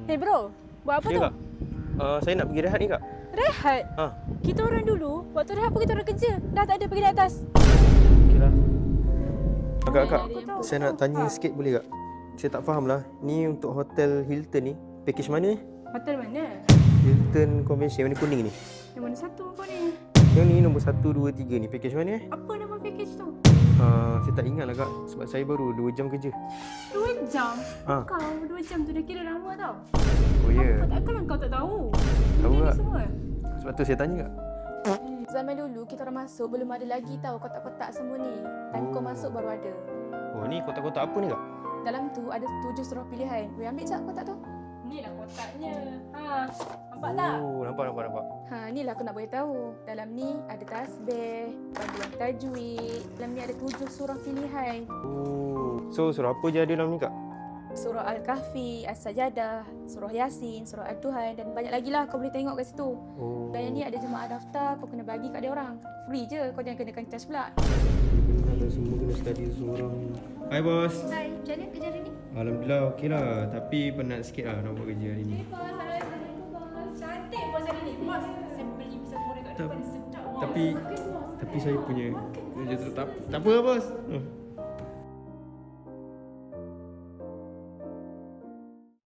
Hey bro, buat apa Ya tu? kak? Saya nak pergi rehat ni kak. Rehat? Ha, Kita orang dulu, waktu rehat pun kita orang kerja. Dah tak ada pergi di atas. okeylah. Kak, Aku tahu. saya nak tanya sikit boleh kak? Saya tak faham lah. Ni untuk hotel Hilton ni, package mana ni? Hotel mana? Hilton Convention warna kuning ni. Yang mana satu kau ni? Yang ni nombor 1, 2, 3 ni. Package mana Apa nama package tu? Saya tak ingat lah kak. Sebab saya baru 2 jam kerja. 2 jam? Ha. Kau 2 jam tu dah kira lama tau. Oh ya. Apa takkanlah kau tak tahu? Tahu Benda ni tak? semua. Sebab tu saya tanya kak. Zaman dulu kita orang masuk belum ada lagi tahu kotak-kotak semua ni. Time kau masuk baru ada. Oh ni kotak-kotak apa ni kak? Dalam tu ada 7 surah pilihan. Weh ambil jap kotak tu. Ni lah kotaknya. Ha, nampak tak? Oh, nampak. Ha, ni lah aku nak beritahu. Dalam ni ada tasbih, panduan tajwid. Dalam ni ada 7 surah pilihan. Oh. So surah apa je ada dalam ni kak? Surah Al-Kahfi, As-Sajadah, Surah Yasin, Surah Ad-Duhan dan banyak lagi lah kau boleh tengok kat situ. Oh. Dan yang ni ada jemaah daftar, kau kena bagi kat dia orang. Free je, kau jangan kenakan charge pula. Kena semua kena study seorang. Hai bos. Hai, macam mana kerja hari ni? Alhamdulillah okey lah. Tapi penat sikit lah nak buat kerja hari ni. Bos, Assalamualaikum bos. Cantik bos hari ni. Bos, saya beli pisang goreng kat depan sedap bos. Tapi saya punya kerja tu tak apa lah bos.